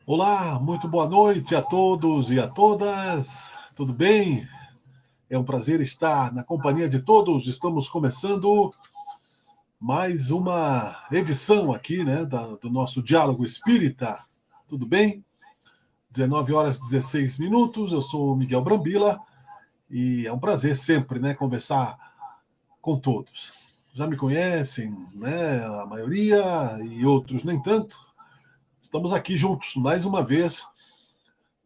Olá, muito boa noite a todos e a todas. Tudo bem? É um prazer estar na companhia de todos. Estamos começando mais uma edição aqui, né, do nosso Diálogo Espírita. Tudo bem? 19 horas e 16 minutos. Eu sou o Miguel Brambila e é um prazer sempre, né, conversar com todos. Já me conhecem, né, a maioria e outros nem tanto. Estamos aqui juntos mais uma vez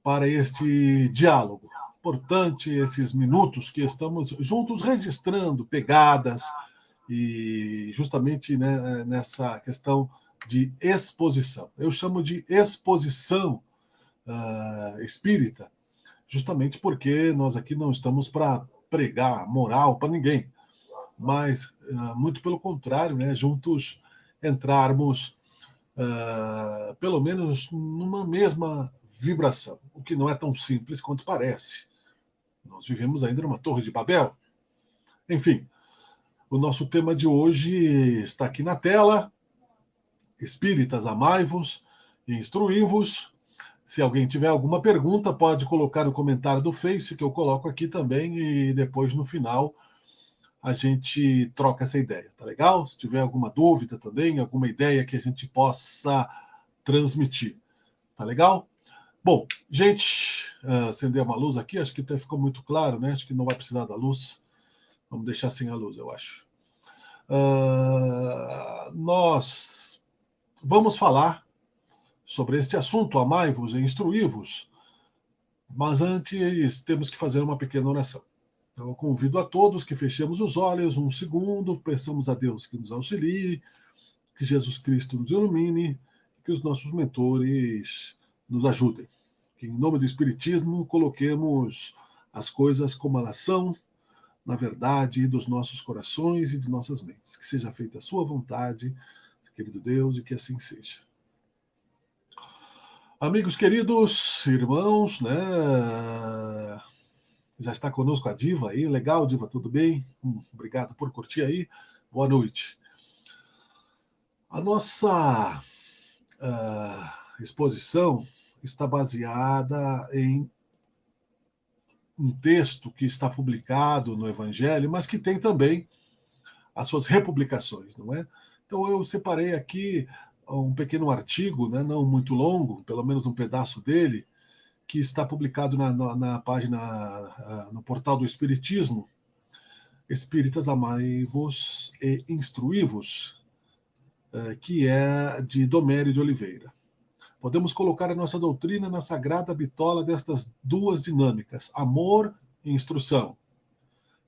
para este diálogo. Importante esses minutos que estamos juntos registrando pegadas e justamente, né, nessa questão de exposição. Eu chamo de exposição espírita, justamente porque nós aqui não estamos para pregar moral para ninguém, mas muito pelo contrário, né, juntos entrarmos pelo menos numa mesma vibração, o que não é tão simples quanto parece. Nós vivemos ainda numa torre de Babel. Enfim, o nosso tema de hoje está aqui na tela. Espíritas, amai-vos e instruí-vos. Se alguém tiver alguma pergunta, pode colocar no comentário do Face, que eu coloco aqui também, e depois, no final, a gente troca essa ideia, tá legal? Se tiver alguma dúvida também, alguma ideia que a gente possa transmitir, tá legal? Bom, gente, acender uma luz aqui, acho que até ficou muito claro, né? Acho que não vai precisar da luz. Vamos deixar sem a luz, eu acho. Nós vamos falar sobre este assunto, amai-vos e instruí-vos, mas antes temos que fazer uma pequena oração. Então, eu convido a todos que fechemos os olhos um segundo, peçamos a Deus que nos auxilie, que Jesus Cristo nos ilumine, que os nossos mentores nos ajudem. Que, em nome do Espiritismo, coloquemos as coisas como elas são, na verdade dos nossos corações e de nossas mentes. Que seja feita a sua vontade, querido Deus, e que assim seja. Amigos queridos, irmãos, né? Já está conosco a Diva aí. Legal, Diva, tudo bem? Obrigado por curtir aí. Boa noite. A nossa exposição está baseada em um texto que está publicado no Evangelho, mas que tem também as suas republicações, não é? Então eu separei aqui um pequeno artigo, né, não muito longo, pelo menos um pedaço dele, que está publicado na página, no portal do Espiritismo, Espíritas Amai-vos e Instruí-vos, que é de Domério de Oliveira. Podemos colocar a nossa doutrina na sagrada bitola destas duas dinâmicas, amor e instrução.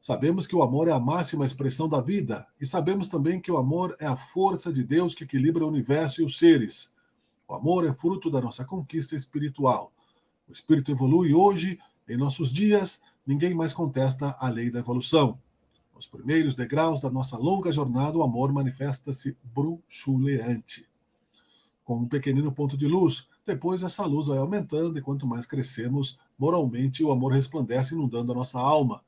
Sabemos que o amor é a máxima expressão da vida e sabemos também que o amor é a força de Deus que equilibra o universo e os seres. O amor é fruto da nossa conquista espiritual. O espírito evolui hoje, em nossos dias, ninguém mais contesta a lei da evolução. Nos primeiros degraus da nossa longa jornada, o amor manifesta-se bruxuleante, com um pequenino ponto de luz. Depois essa luz vai aumentando e quanto mais crescemos moralmente, o amor resplandece inundando a nossa alma.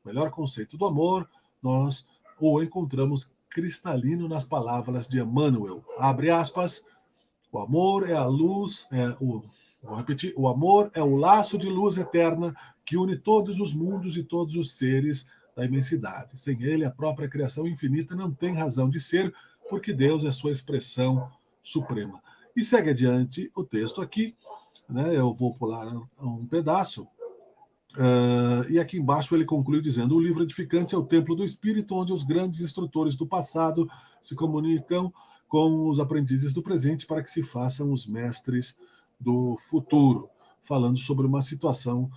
O melhor conceito do amor, nós o encontramos cristalino nas palavras de Emmanuel. Abre aspas, o amor é a luz, vou repetir, o amor é o laço de luz eterna que une todos os mundos e todos os seres da imensidade. Sem ele, a própria criação infinita não tem razão de ser, porque Deus é sua expressão suprema. E segue adiante o texto aqui, né? Eu vou pular um pedaço. E aqui embaixo ele conclui dizendo: o livro edificante é o templo do espírito, onde os grandes instrutores do passado se comunicam com os aprendizes do presente para que se façam os mestres do futuro. Falando sobre uma situação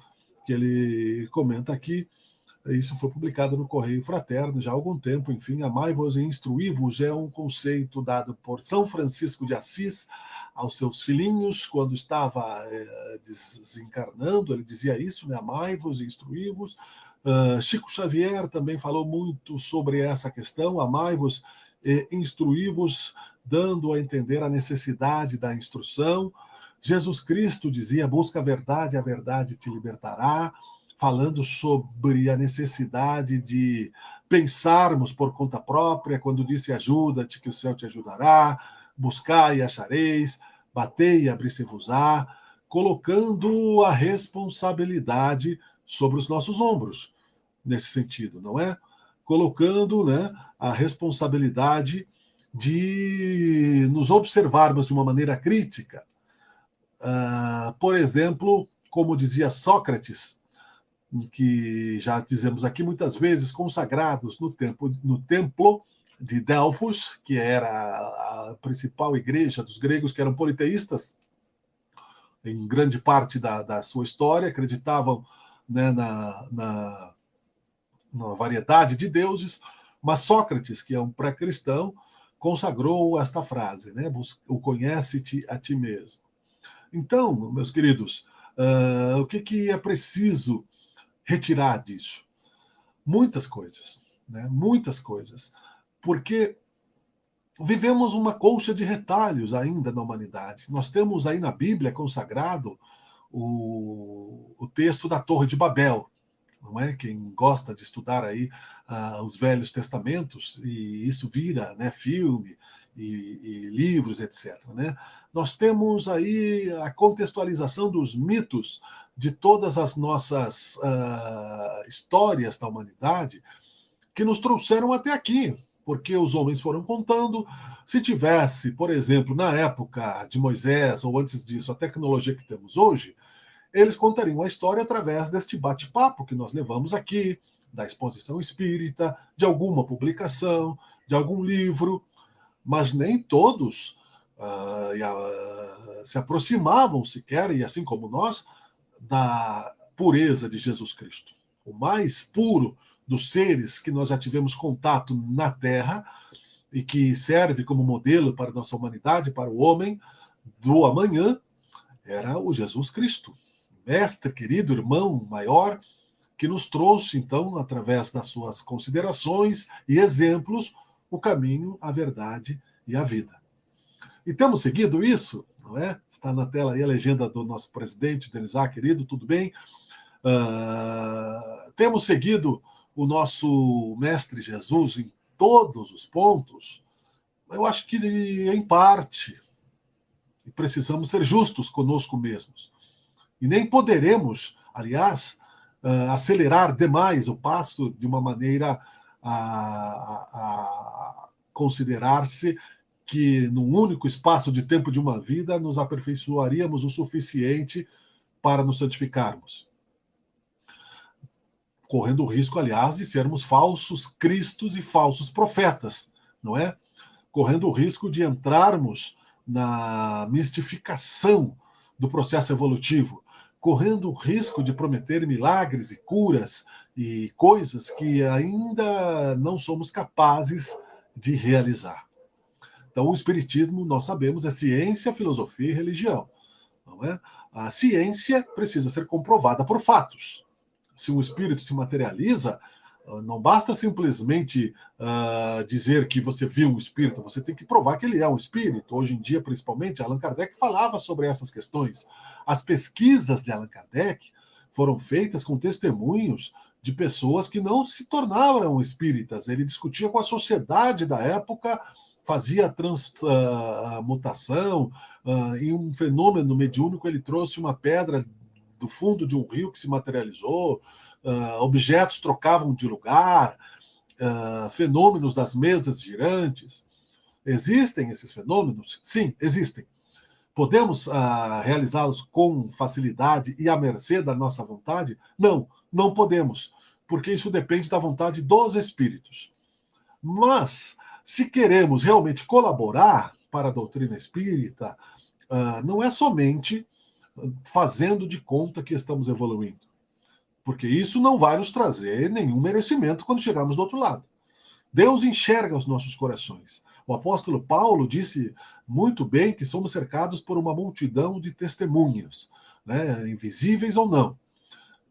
que ele comenta aqui. Isso foi publicado no Correio Fraterno já há algum tempo. Enfim, amai-vos e instruí-vos é um conceito dado por São Francisco de Assis aos seus filhinhos quando estava desencarnando. Ele dizia isso, né? Amai-vos e instruí-vos. Chico Xavier também falou muito sobre essa questão, amai-vos e instruí-vos, dando a entender a necessidade da instrução. Jesus Cristo dizia, busca a verdade te libertará, falando sobre a necessidade de pensarmos por conta própria, quando disse ajuda-te que o céu te ajudará, buscai e achareis, batei e abri-se-vos-á, colocando a responsabilidade sobre os nossos ombros, nesse sentido, não é? Colocando, né, a responsabilidade de nos observarmos de uma maneira crítica. Por exemplo, como dizia Sócrates, que já dizemos aqui muitas vezes, consagrados no templo de Delfos, que era a principal igreja dos gregos, que eram politeístas, em grande parte da sua história, acreditavam, né, na variedade de deuses, mas Sócrates, que é um pré-cristão, consagrou esta frase, né? O conhece-te a ti mesmo. Então, meus queridos, o que é preciso retirar disso? Muitas coisas, né? Muitas coisas. Porque vivemos uma colcha de retalhos ainda na humanidade. Nós temos aí na Bíblia consagrado o texto da Torre de Babel, não é? Quem gosta de estudar aí os Velhos Testamentos, e isso vira, né, filme e livros, etc., né? Nós temos aí a contextualização dos mitos de todas as nossas histórias da humanidade que nos trouxeram até aqui, porque os homens foram contando. Se tivesse, por exemplo, na época de Moisés, ou antes disso, a tecnologia que temos hoje, eles contariam a história através deste bate-papo que nós levamos aqui, da exposição espírita, de alguma publicação, de algum livro, mas nem todos se aproximavam sequer, e assim como nós, da pureza de Jesus Cristo. O mais puro dos seres que nós já tivemos contato na Terra e que serve como modelo para a nossa humanidade, para o homem do amanhã, era o Jesus Cristo. Mestre, querido, irmão maior, que nos trouxe, então, através das suas considerações e exemplos, o caminho, a verdade e a vida. E temos seguido isso, não é? Está na tela aí a legenda do nosso presidente, Denizar, querido, tudo bem? Temos seguido o nosso Mestre Jesus em todos os pontos? Eu acho que em parte, e precisamos ser justos conosco mesmos. E nem poderemos, aliás, acelerar demais o passo de uma maneira a considerar-se que, num único espaço de tempo de uma vida, nos aperfeiçoaríamos o suficiente para nos santificarmos. Correndo o risco, aliás, de sermos falsos cristos e falsos profetas, não é? Correndo o risco de entrarmos na mistificação do processo evolutivo, correndo o risco de prometer milagres e curas e coisas que ainda não somos capazes de realizar. Então, o Espiritismo, nós sabemos, é ciência, filosofia e religião. Não é? A ciência precisa ser comprovada por fatos. Se um espírito se materializa, não basta simplesmente dizer que você viu um espírito, você tem que provar que ele é um espírito. Hoje em dia, principalmente, Allan Kardec falava sobre essas questões. As pesquisas de Allan Kardec foram feitas com testemunhos de pessoas que não se tornaram espíritas. Ele discutia com a sociedade da época, fazia transmutação, em um fenômeno mediúnico ele trouxe uma pedra do fundo de um rio que se materializou, objetos trocavam de lugar, fenômenos das mesas girantes. Existem esses fenômenos? Sim, existem. Podemos realizá-los com facilidade e à mercê da nossa vontade? Não, não podemos, porque isso depende da vontade dos espíritos. Mas, se queremos realmente colaborar para a doutrina espírita, não é somente fazendo de conta que estamos evoluindo, porque isso não vai nos trazer nenhum merecimento quando chegarmos do outro lado. Deus enxerga os nossos corações. O apóstolo Paulo disse muito bem que somos cercados por uma multidão de testemunhas, né, invisíveis ou não,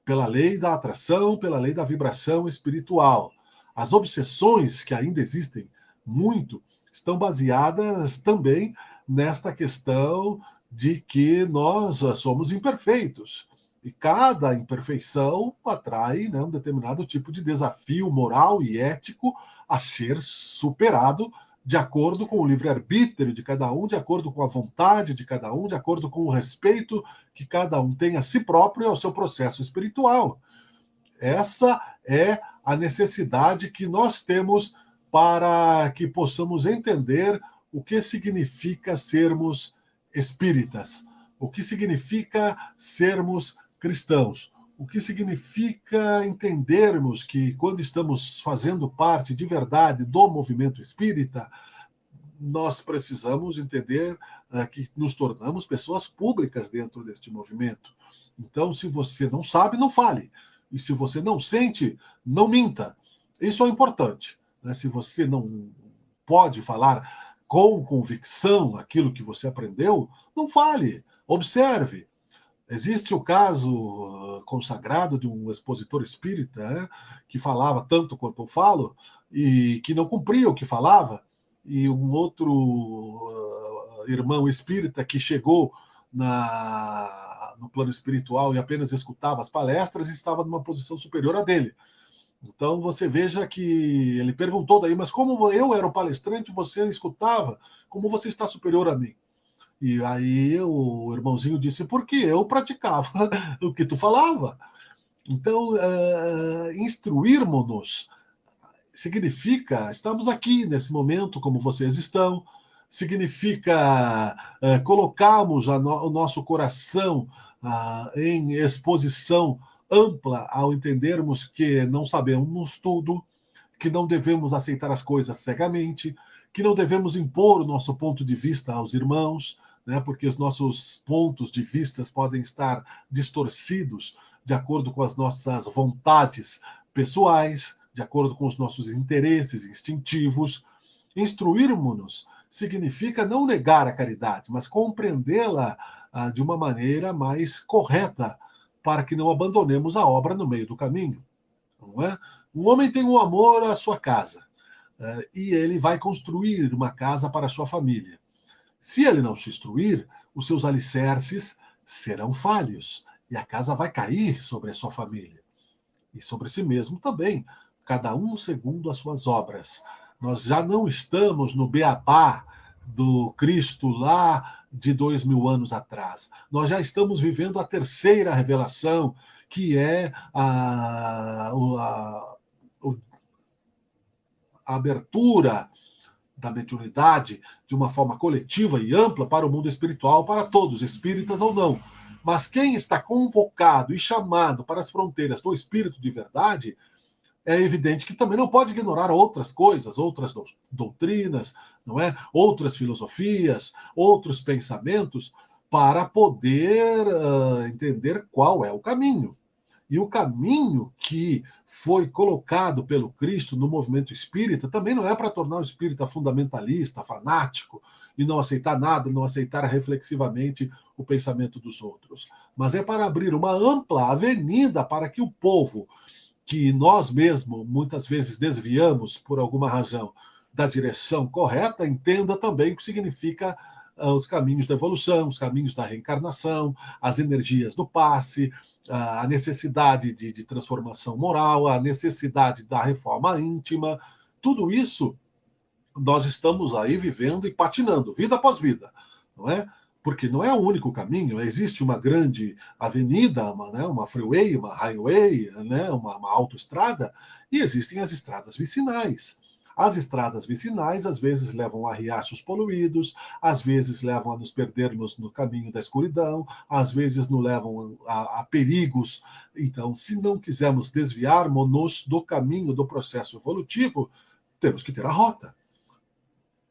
pela lei da atração, pela lei da vibração espiritual. As obsessões que ainda existem muito estão baseadas também nesta questão de que nós somos imperfeitos. E cada imperfeição atrai, né, um determinado tipo de desafio moral e ético a ser superado de acordo com o livre-arbítrio de cada um, de acordo com a vontade de cada um, de acordo com o respeito que cada um tem a si próprio e ao seu processo espiritual. Essa é a necessidade que nós temos para que possamos entender o que significa sermos espíritas, o que significa sermos cristãos, o que significa entendermos que, quando estamos fazendo parte de verdade do movimento espírita, nós precisamos entender que nos tornamos pessoas públicas dentro deste movimento. Então, se você não sabe, não fale. E se você não sente, não minta. Isso é importante. Né? Se você não pode falar com convicção aquilo que você aprendeu, não fale. Observe. Existe o caso consagrado de um expositor espírita, né, que falava tanto quanto eu falo e que não cumpria o que falava, e um outro irmão espírita que chegou no plano espiritual e apenas escutava as palestras e estava numa posição superior à dele. Então você veja que ele perguntou daí, mas como eu era o palestrante, você escutava, como você está superior a mim? E aí o irmãozinho disse, porque eu praticava o que tu falava. Então, instruirmos-nos significa, estamos aqui nesse momento como vocês estão, significa colocarmos o nosso coração em exposição ampla ao entendermos que não sabemos tudo, que não devemos aceitar as coisas cegamente, que não devemos impor o nosso ponto de vista aos irmãos, né, porque os nossos pontos de vista podem estar distorcidos de acordo com as nossas vontades pessoais, de acordo com os nossos interesses instintivos. Instruirmos-nos significa não negar a caridade, mas compreendê-la de uma maneira mais correta, para que não abandonemos a obra no meio do caminho. Não é? Um homem tem um amor à sua casa, e ele vai construir uma casa para a sua família. Se ele não se instruir, os seus alicerces serão falhos e a casa vai cair sobre a sua família e sobre si mesmo também, cada um segundo as suas obras. Nós já não estamos no beabá do Cristo lá de 2000 anos atrás. Nós já estamos vivendo a terceira revelação, que é a abertura da mediunidade de uma forma coletiva e ampla para o mundo espiritual, para todos, espíritas ou não. Mas quem está convocado e chamado para as fronteiras do espírito de verdade, é evidente que também não pode ignorar outras coisas, outras doutrinas, não é? Outras filosofias, outros pensamentos, para poder entender qual é o caminho. E o caminho que foi colocado pelo Cristo no movimento espírita também não é para tornar o espírita fundamentalista, fanático, e não aceitar nada, não aceitar reflexivamente o pensamento dos outros. Mas é para abrir uma ampla avenida para que o povo, que nós mesmos muitas vezes desviamos por alguma razão da direção correta, entenda também o que significa os caminhos da evolução, os caminhos da reencarnação, as energias do passe, a necessidade de transformação moral, a necessidade da reforma íntima. Tudo isso nós estamos aí vivendo e patinando, vida após vida, não é? Porque não é o único caminho, existe uma grande avenida, uma freeway, uma highway, uma autoestrada, e existem as estradas vicinais. As estradas vicinais, às vezes, levam a riachos poluídos, às vezes levam a nos perdermos no caminho da escuridão, às vezes nos levam a perigos. Então, se não quisermos desviarmos-nos do caminho do processo evolutivo, temos que ter a rota.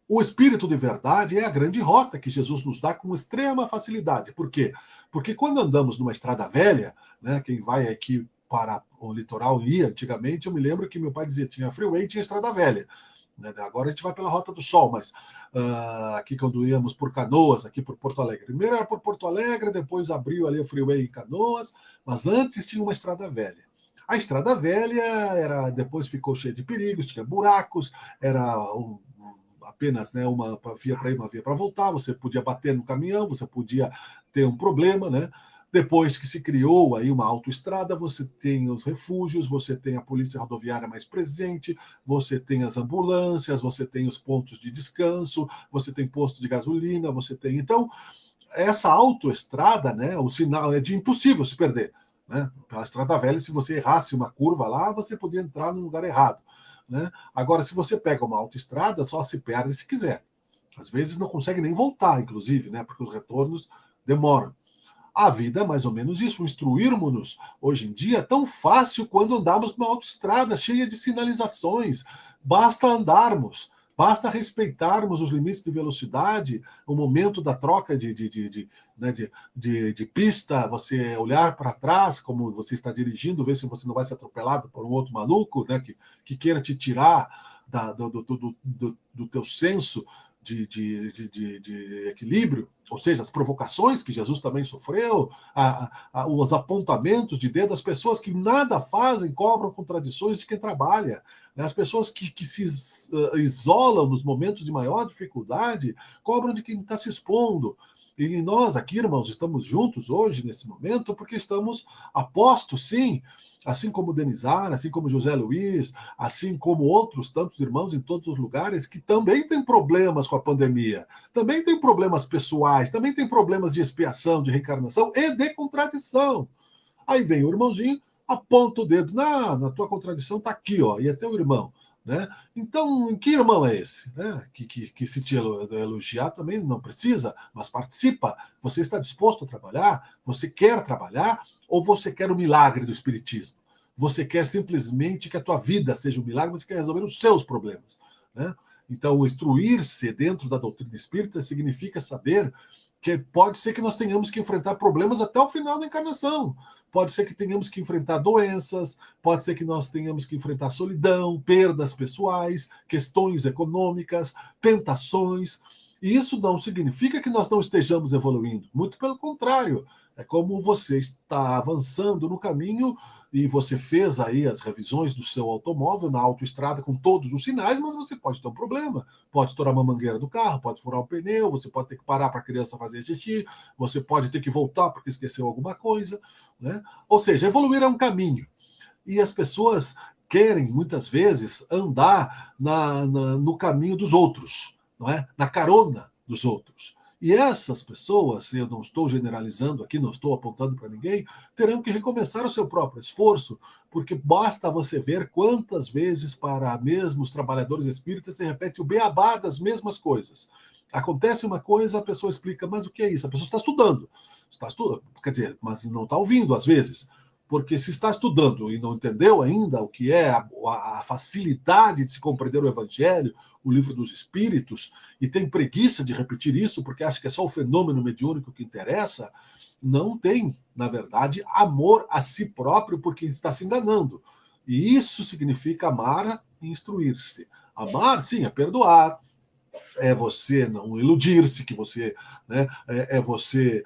O espírito de verdade é a grande rota que Jesus nos dá com extrema facilidade. Por quê? Porque quando andamos numa estrada velha, né, quem vai aqui para o litoral ia antigamente, eu me lembro que meu pai dizia, tinha freeway e tinha estrada velha. Agora a gente vai pela Rota do Sol, mas aqui quando íamos por Canoas, aqui por Porto Alegre. Primeiro era por Porto Alegre, depois abriu ali o freeway em Canoas, mas antes tinha uma estrada velha. A estrada velha depois ficou cheia de perigos, tinha buracos, era apenas uma via para ir, uma via para voltar, você podia bater no caminhão, você podia ter um problema, né? Depois que se criou aí uma autoestrada, você tem os refúgios, você tem a polícia rodoviária mais presente, você tem as ambulâncias, você tem os pontos de descanso, você tem posto de gasolina, você tem... Então, essa autoestrada, né, o sinal é de impossível se perder. Né? Pela estrada velha, se você errasse uma curva lá, você podia entrar no lugar errado. Né? Agora, se você pega uma autoestrada, só se perde se quiser. Às vezes não consegue nem voltar, inclusive, né, porque os retornos demoram. A vida é mais ou menos isso, instruirmos-nos hoje em dia é tão fácil quando andamos numa autoestrada cheia de sinalizações. Basta andarmos, basta respeitarmos os limites de velocidade, o momento da troca de pista, você olhar para trás, como você está dirigindo, ver se você não vai ser atropelado por um outro maluco, né, que queira te tirar do teu senso de equilíbrio, ou seja, as provocações que Jesus também sofreu, os apontamentos de dedo, as pessoas que nada fazem cobram contradições de quem trabalha, né? As pessoas que se isolam nos momentos de maior dificuldade cobram de quem está se expondo. E nós aqui, irmãos, estamos juntos hoje, nesse momento, porque estamos apostos, sim, assim como Denizar, assim como José Luiz, assim como outros tantos irmãos em todos os lugares que também têm problemas com a pandemia, também têm problemas pessoais, também têm problemas de expiação, de reencarnação e de contradição. Aí vem o irmãozinho, aponta o dedo, na tua contradição está aqui, ó, e é teu irmão. Né? Então, que irmão é esse? Né? Que se te elogiar também não precisa, mas participa. Você está disposto a trabalhar? Você quer trabalhar? Ou você quer o milagre do Espiritismo? Você quer simplesmente que a tua vida seja um milagre, você quer resolver os seus problemas. Né? Então, instruir-se dentro da doutrina espírita significa saber que pode ser que nós tenhamos que enfrentar problemas até o final da encarnação. Pode ser que tenhamos que enfrentar doenças, pode ser que nós tenhamos que enfrentar solidão, perdas pessoais, questões econômicas, tentações. E isso não significa que nós não estejamos evoluindo. Muito pelo contrário. É como você está avançando no caminho e você fez aí as revisões do seu automóvel na autoestrada com todos os sinais, mas você pode ter um problema. Pode estourar uma mangueira do carro, pode furar um pneu, você pode ter que parar para a criança fazer xixi, você pode ter que voltar porque esqueceu alguma coisa. Né? Ou seja, evoluir é um caminho. E as pessoas querem, muitas vezes, andar no caminho dos outros, não é? Na carona dos outros. E essas pessoas, eu não estou generalizando aqui, não estou apontando para ninguém, terão que recomeçar o seu próprio esforço, porque basta você ver quantas vezes para mesmo os trabalhadores espíritas se repete o beabá das mesmas coisas. Acontece uma coisa, a pessoa explica, mas o que é isso? A pessoa está estudando, quer dizer, mas não está ouvindo às vezes. Porque se está estudando e não entendeu ainda o que é a facilidade de se compreender o Evangelho, o livro dos Espíritos, e tem preguiça de repetir isso porque acha que é só o fenômeno mediúnico que interessa, não tem, na verdade, amor a si próprio porque está se enganando. E isso significa amar e instruir-se. Amar, sim, é perdoar, é você não iludir-se, que você, né, é você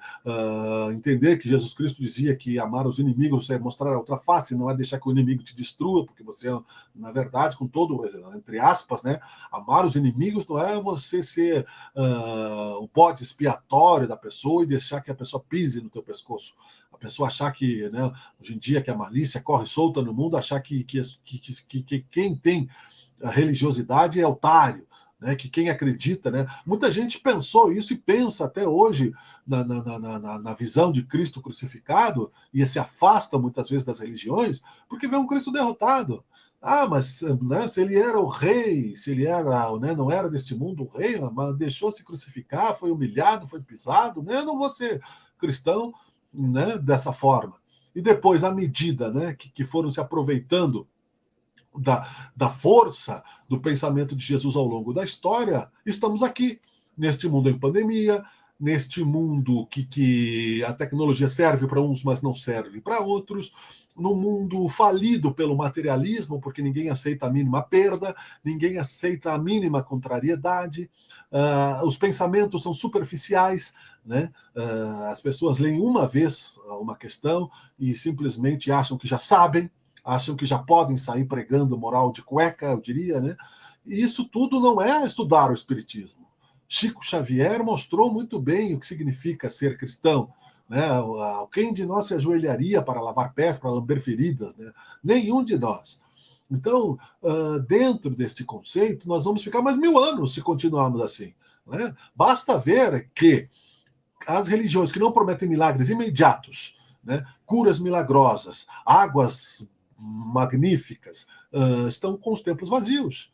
entender que Jesus Cristo dizia que amar os inimigos é mostrar a outra face, não é deixar que o inimigo te destrua, porque você, na verdade, com todo, entre aspas, né, amar os inimigos não é você ser o bode expiatório da pessoa e deixar que a pessoa pise no teu pescoço. A pessoa achar que, né, hoje em dia, que a malícia corre solta no mundo, achar que quem tem a religiosidade é otário, né, que quem acredita, né? Muita gente pensou isso e pensa até hoje na visão de Cristo crucificado e se afasta muitas vezes das religiões porque vê um Cristo derrotado. Ah, mas né, se ele era o rei, se ele era, né, não era deste mundo o rei, mas deixou-se crucificar, foi humilhado, foi pisado, né? Eu não vou ser cristão, né, dessa forma. E depois, à medida, né, que foram se aproveitando da força do pensamento de Jesus ao longo da história, estamos aqui, neste mundo em pandemia, neste mundo que a tecnologia serve para uns, mas não serve para outros, no mundo falido pelo materialismo, porque ninguém aceita a mínima perda, ninguém aceita a mínima contrariedade, os pensamentos são superficiais, né? As pessoas leem uma vez uma questão e simplesmente acham que já sabem, acham que já podem sair pregando moral de cueca, eu diria, né? E isso tudo não é estudar o Espiritismo. Chico Xavier mostrou muito bem o que significa ser cristão. né? Quem de nós se ajoelharia para lavar pés, para lamber feridas? Né? Nenhum de nós. Então, dentro deste conceito, nós vamos ficar mais 1000 anos se continuarmos assim. Né? Basta ver que as religiões que não prometem milagres imediatos, né, curas milagrosas, águas magníficas, estão com os templos vazios.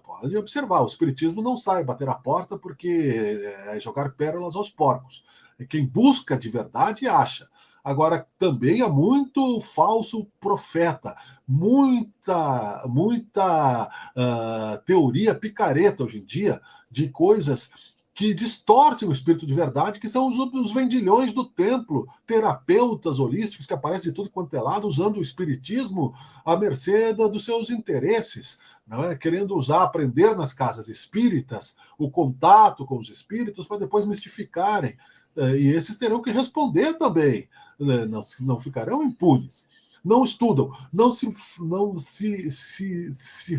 Pode observar, o espiritismo não sai bater a porta porque é jogar pérolas aos porcos. Quem busca de verdade acha. Agora, também há muito falso profeta, muita teoria picareta hoje em dia de coisas que distorcem o espírito de verdade, que são os vendilhões do templo, terapeutas holísticos que aparecem de tudo quanto é lado, usando o espiritismo à mercê dos seus interesses, não é? Querendo aprender nas casas espíritas, o contato com os espíritos, para depois mistificarem. E esses terão que responder também, não ficarão impunes. Não estudam, não se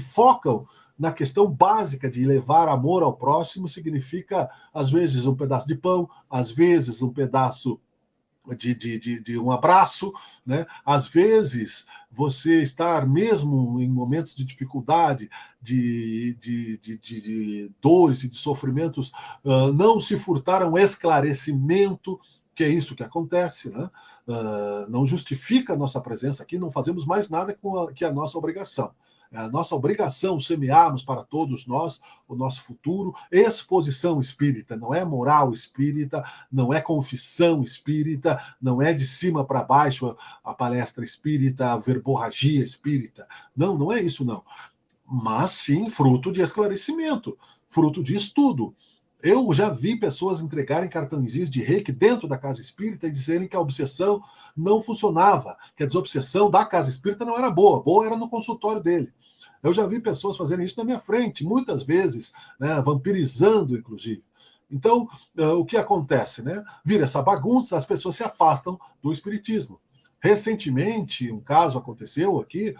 focam na questão básica de levar amor ao próximo. Significa, às vezes, um pedaço de pão, às vezes, um pedaço de um abraço, né? Às vezes, você estar mesmo em momentos de dificuldade, de dores e de sofrimentos, não se furtar a um esclarecimento, que é isso que acontece, né? Não justifica a nossa presença aqui, não fazemos mais nada que a nossa obrigação. É a nossa obrigação semearmos para todos nós o nosso futuro. Exposição espírita, não é moral espírita, não é confissão espírita, não é de cima para baixo a palestra espírita, a verborragia espírita. Não, não é isso, não. Mas sim fruto de esclarecimento, fruto de estudo. Eu já vi pessoas entregarem cartõezinhos de reiki dentro da casa espírita e dizerem que a obsessão não funcionava, que a desobsessão da casa espírita não era boa, boa era no consultório dele. Eu já vi pessoas fazerem isso na minha frente, muitas vezes, né, vampirizando, inclusive. Então, o que acontece? Né? Vira essa bagunça, as pessoas se afastam do espiritismo. Recentemente, um caso aconteceu aqui,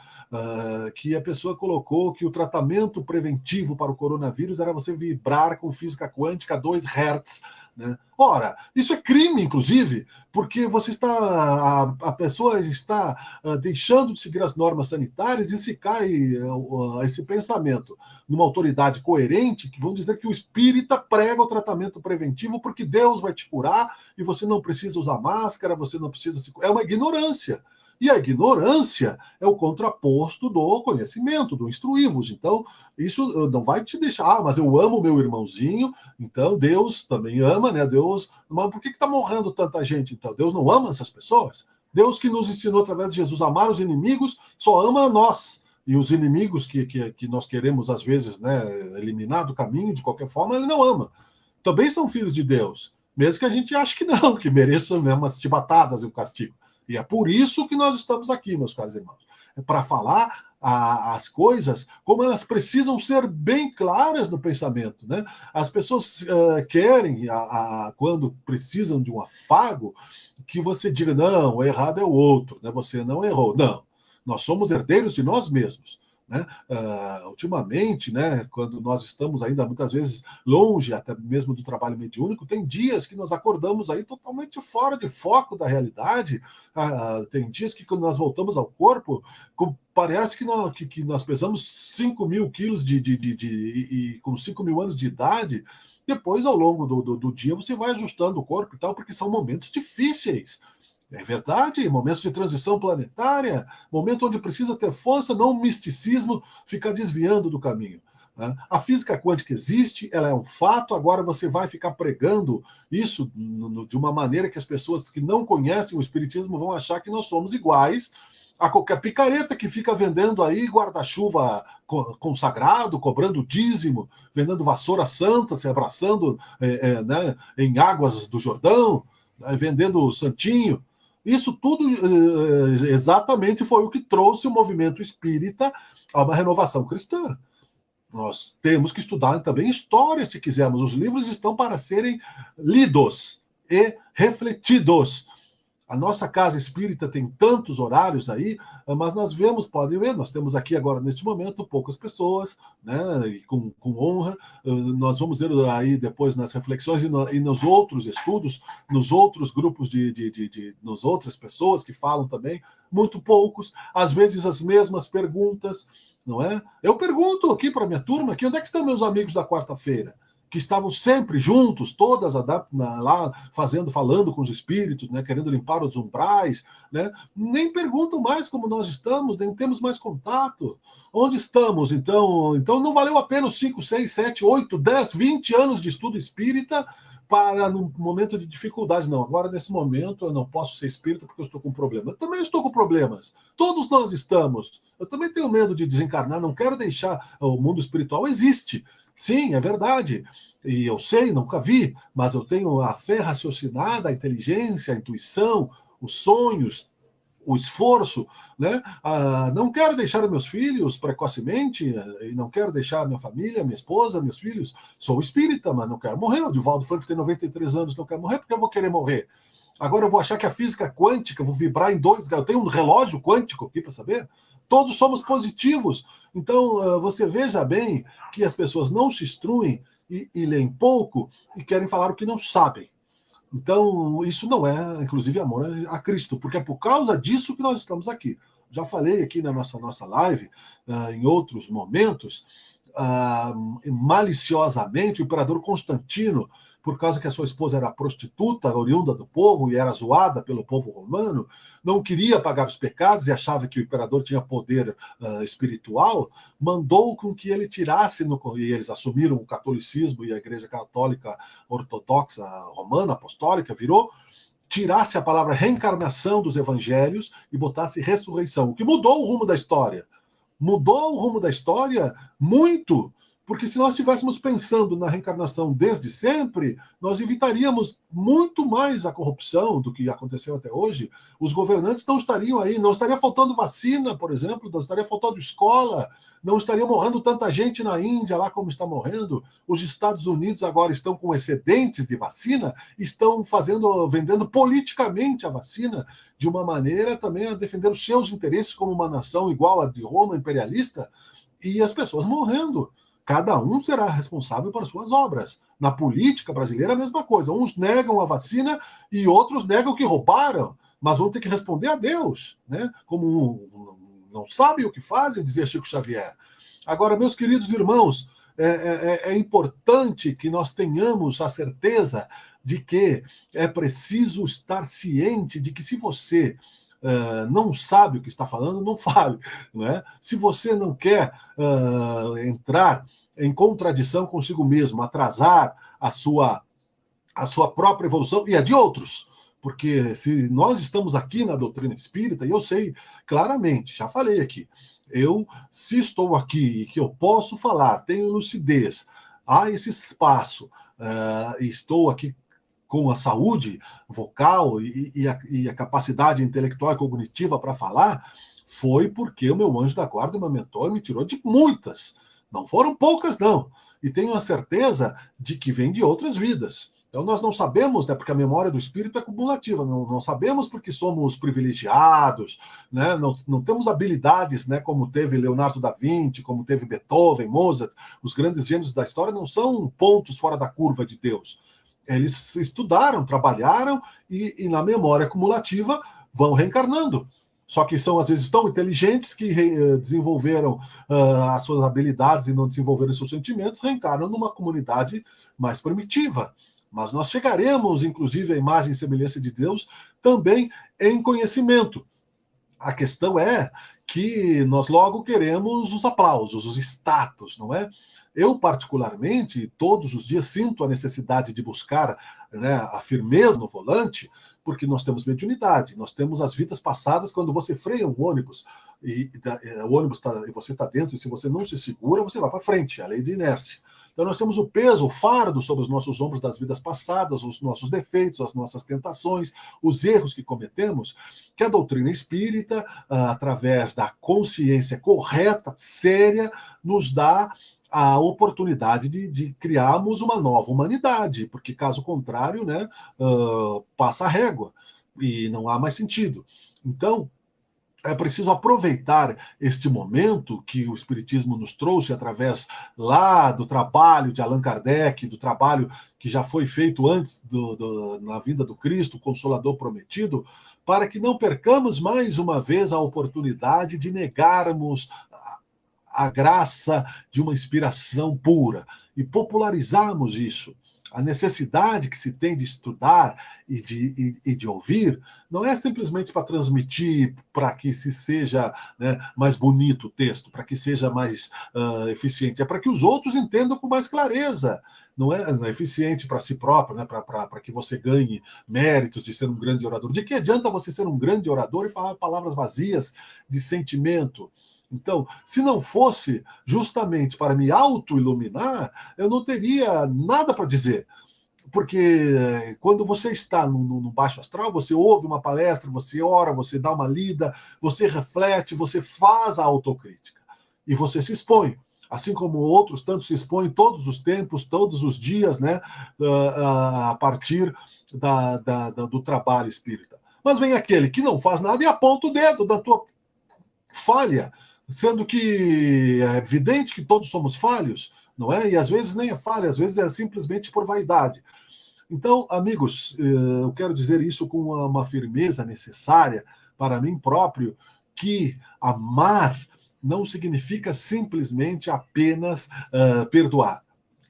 que a pessoa colocou que o tratamento preventivo para o coronavírus era você vibrar com física quântica a 2 Hz. Né? Ora, isso é crime, inclusive, porque a pessoa está deixando de seguir as normas sanitárias, e se cai esse pensamento numa autoridade coerente, que vão dizer que o espírita prega o tratamento preventivo porque Deus vai te curar e você não precisa usar máscara, você não precisa se... É uma ignorância. E a ignorância é o contraposto do conhecimento, do instruí-vos. Então, isso não vai te deixar, mas eu amo meu irmãozinho, então Deus também ama, né? Deus, mas por que está morrendo tanta gente? Então, Deus não ama essas pessoas? Deus que nos ensinou através de Jesus a amar os inimigos, só ama a nós. E os inimigos que nós queremos, às vezes, né, eliminar do caminho, de qualquer forma, ele não ama. Também são filhos de Deus, mesmo que a gente ache que não, que mereçam, né, umas chibatadas e um castigo. E é por isso que nós estamos aqui, meus caros irmãos. É para falar as coisas como elas precisam ser bem claras no pensamento. Né? As pessoas querem, quando precisam de um afago, que você diga, não, o errado é o outro, né? Você não errou. Não, nós somos herdeiros de nós mesmos. Né? Ultimamente, né, quando nós estamos ainda muitas vezes longe até mesmo do trabalho mediúnico, tem dias que nós acordamos aí totalmente fora de foco da realidade. Tem dias que quando nós voltamos ao corpo, parece que nós pesamos 5.000 quilos e com 5.000 anos de idade. Depois, ao longo do dia, você vai ajustando o corpo e tal, porque são momentos difíceis. É verdade, momentos de transição planetária, momento onde precisa ter força, não um misticismo ficar desviando do caminho. Né? A física quântica existe, ela é um fato, agora você vai ficar pregando isso de uma maneira que as pessoas que não conhecem o espiritismo vão achar que nós somos iguais a qualquer picareta que fica vendendo aí guarda-chuva consagrado, cobrando dízimo, vendendo vassoura santa, se abraçando né, em águas do Jordão, vendendo santinho. Isso tudo exatamente foi o que trouxe o movimento espírita a uma renovação cristã. Nós temos que estudar também história, se quisermos. Os livros estão para serem lidos e refletidos. A nossa casa espírita tem tantos horários aí, mas nós vemos, podem ver, nós temos aqui agora, neste momento, poucas pessoas, né, e com honra. Nós vamos ver aí depois nas reflexões e nos outros estudos, nos outros grupos nos outras pessoas que falam também, muito poucos, às vezes as mesmas perguntas, não é? Eu pergunto aqui para a minha turma, aqui, onde é que estão meus amigos da quarta-feira? Que estavam sempre juntos, todas lá falando com os espíritos, né, querendo limpar os umbrais, né, nem perguntam mais como nós estamos, nem temos mais contato. Onde estamos, então? Então não valeu a pena os 5, 6, 7, 8, 10, 20 anos de estudo espírita para num momento de dificuldade. Não, agora nesse momento eu não posso ser espírita porque eu estou com problema. Eu também estou com problemas. Todos nós estamos. Eu também tenho medo de desencarnar, não quero deixar. O mundo espiritual existe. Sim, é verdade. E eu sei, nunca vi, mas eu tenho a fé raciocinada, a inteligência, a intuição, os sonhos, o esforço, né? Não quero deixar meus filhos precocemente, e não quero deixar minha família, minha esposa, meus filhos. Sou espírita, mas não quero morrer. O Divaldo Franco tem 93 anos, não quero morrer, porque eu vou querer morrer. Agora eu vou achar que a física quântica, eu vou vibrar em 2 Eu tenho um relógio quântico aqui para saber. Todos somos positivos. Então, você veja bem que as pessoas não se instruem e leem pouco e querem falar o que não sabem. Então, isso não é, inclusive, amor a Cristo, porque é por causa disso que nós estamos aqui. Já falei aqui na nossa live, em outros momentos, maliciosamente, o imperador Constantino, por causa que a sua esposa era prostituta, oriunda do povo, e era zoada pelo povo romano, não queria pagar os pecados e achava que o imperador tinha poder espiritual, mandou com que ele tirasse, e eles assumiram o catolicismo e a Igreja Católica Ortodoxa Romana, Apostólica, tirasse a palavra reencarnação dos evangelhos e botasse ressurreição, o que mudou o rumo da história. Mudou o rumo da história muito, porque se nós estivéssemos pensando na reencarnação desde sempre, nós evitaríamos muito mais a corrupção do que aconteceu até hoje. Os governantes não estariam aí, não estaria faltando vacina, por exemplo, não estaria faltando escola, não estaria morrendo tanta gente na Índia, lá como está morrendo. Os Estados Unidos agora estão com excedentes de vacina, estão vendendo politicamente a vacina, de uma maneira também a defender os seus interesses como uma nação igual a de Roma, imperialista, e as pessoas morrendo. Cada um será responsável por suas obras. Na política brasileira, a mesma coisa. Uns negam a vacina e outros negam que roubaram, mas vão ter que responder a Deus, né? Como não sabem o que fazem, dizia Chico Xavier. Agora, meus queridos irmãos, é importante que nós tenhamos a certeza de que é preciso estar ciente de que se você não sabe o que está falando, não fale. Não é? Se você não quer entrar em contradição consigo mesmo, atrasar a sua própria evolução e a de outros, porque se nós estamos aqui na doutrina espírita, e eu sei claramente, já falei aqui, se estou aqui e que eu posso falar, tenho lucidez, há esse espaço, estou aqui com a saúde vocal e a capacidade intelectual e cognitiva para falar, foi porque o meu anjo da guarda me mentor e me tirou de muitas. Não foram poucas, não. E tenho a certeza de que vem de outras vidas. Então nós não sabemos, né, porque a memória do espírito é cumulativa, não sabemos porque somos privilegiados, né, não temos habilidades, né, como teve Leonardo da Vinci, como teve Beethoven, Mozart. Os grandes gênios da história não são pontos fora da curva de Deus. Eles estudaram, trabalharam e na memória cumulativa vão reencarnando. Só que são, às vezes, tão inteligentes que desenvolveram as suas habilidades e não desenvolveram seus sentimentos, reencarnam numa comunidade mais primitiva. Mas nós chegaremos, inclusive, à imagem e semelhança de Deus também em conhecimento. A questão é que nós logo queremos os aplausos, os status, não é? Eu, particularmente, todos os dias sinto a necessidade de buscar, né, a firmeza no volante, porque nós temos mediunidade, nós temos as vidas passadas. Quando você freia um ônibus e o ônibus você está dentro, e se você não se segura, você vai para frente, é a lei de inércia. Então nós temos o peso, o fardo sobre os nossos ombros das vidas passadas, os nossos defeitos, as nossas tentações, os erros que cometemos, que a doutrina espírita, através da consciência correta, séria, nos dá a oportunidade de criarmos uma nova humanidade, porque caso contrário, né, passa a régua. e não há mais sentido. Então, é preciso aproveitar este momento que o Espiritismo nos trouxe através lá do trabalho de Allan Kardec, do trabalho que já foi feito antes na vinda do Cristo, o Consolador Prometido, para que não percamos mais uma vez a oportunidade de negarmos a graça de uma inspiração pura e popularizarmos isso. A necessidade que se tem de estudar e de ouvir não é simplesmente para transmitir, para que se seja, né, mais bonito o texto, para que seja mais eficiente, é para que os outros entendam com mais clareza. Não é eficiente para si próprio, né, para que você ganhe méritos de ser um grande orador. De que adianta você ser um grande orador e falar palavras vazias de sentimento? Então, se não fosse justamente para me auto-iluminar, eu não teria nada para dizer. Porque quando você está no baixo astral, você ouve uma palestra, você ora, você dá uma lida, você reflete, você faz a autocrítica. E você se expõe. Assim como outros tantos se expõem todos os tempos, todos os dias, né, a partir do trabalho espírita. Mas vem aquele que não faz nada e aponta o dedo da tua falha, sendo que é evidente que todos somos falhos, não é? E às vezes nem é falha, às vezes é simplesmente por vaidade. Então, amigos, eu quero dizer isso com uma firmeza necessária para mim próprio, que amar não significa simplesmente apenas perdoar.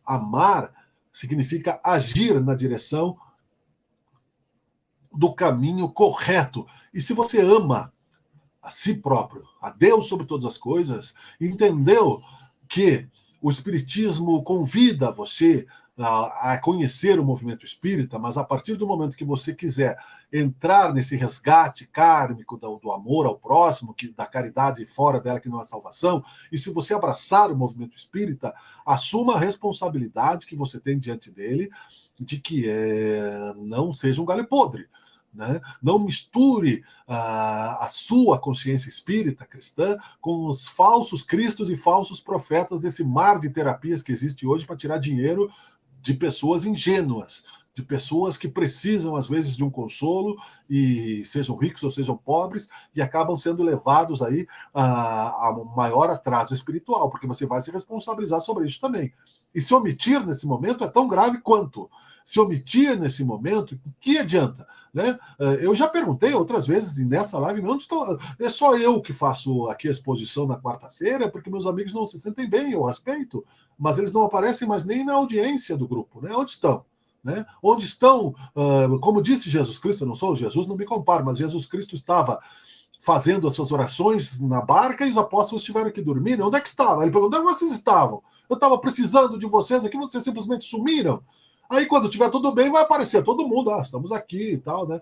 Amar significa agir na direção do caminho correto. E se você ama a si próprio, a Deus sobre todas as coisas, entendeu que o Espiritismo convida você a conhecer o movimento espírita, mas a partir do momento que você quiser entrar nesse resgate kármico do amor ao próximo, da caridade fora dela que não é salvação, e se você abraçar o movimento espírita, assuma a responsabilidade que você tem diante dele de que não seja um galho podre. Né? Não misture a sua consciência espírita cristã com os falsos cristos e falsos profetas desse mar de terapias que existe hoje para tirar dinheiro de pessoas ingênuas, de pessoas que precisam, às vezes, de um consolo, e sejam ricos ou sejam pobres, e acabam sendo levados aí a maior atraso espiritual, porque você vai se responsabilizar sobre isso também. E se omitir nesse momento é tão grave quanto. Se omitir nesse momento, que adianta? Né? Eu já perguntei outras vezes nessa live, onde estou? É só eu que faço aqui a exposição na quarta-feira, porque meus amigos não se sentem bem, eu respeito, mas eles não aparecem mais nem na audiência do grupo. Né? Onde estão? Né? Onde estão, como disse Jesus Cristo, eu não sou Jesus, não me comparo, mas Jesus Cristo estava fazendo as suas orações na barca e os apóstolos tiveram que dormir. Onde é que estavam? Ele perguntou: onde vocês estavam? Eu estava precisando de vocês aqui, vocês simplesmente sumiram. Aí, quando tiver tudo bem, vai aparecer todo mundo. Estamos aqui e tal, né?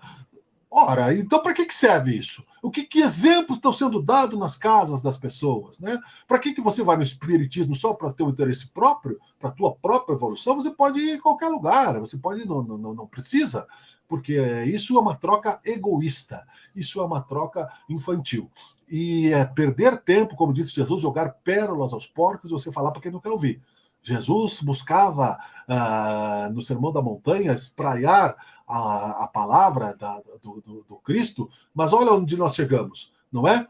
Ora, então para que serve isso? Que exemplos estão sendo dados nas casas das pessoas? Né? Para que você vai no espiritismo só para ter um interesse próprio, para a tua própria evolução? Você pode ir em qualquer lugar, você pode não precisa, porque isso é uma troca egoísta, isso é uma troca infantil. E perder tempo, como disse Jesus, jogar pérolas aos porcos e você falar para quem não quer ouvir. Jesus buscava, no Sermão da Montanha, espraiar a palavra do Cristo, mas olha onde nós chegamos, não é?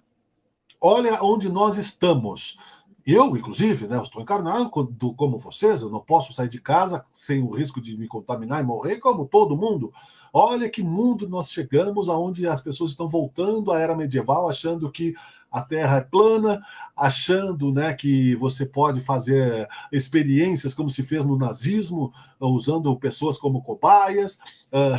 Olha onde nós estamos. Eu, inclusive, né, eu estou encarnado como vocês, eu não posso sair de casa sem o risco de me contaminar e morrer, como todo mundo. Olha que mundo nós chegamos, aonde as pessoas estão voltando à era medieval, achando que a Terra é plana, achando, né, que você pode fazer experiências como se fez no nazismo, usando pessoas como cobaias,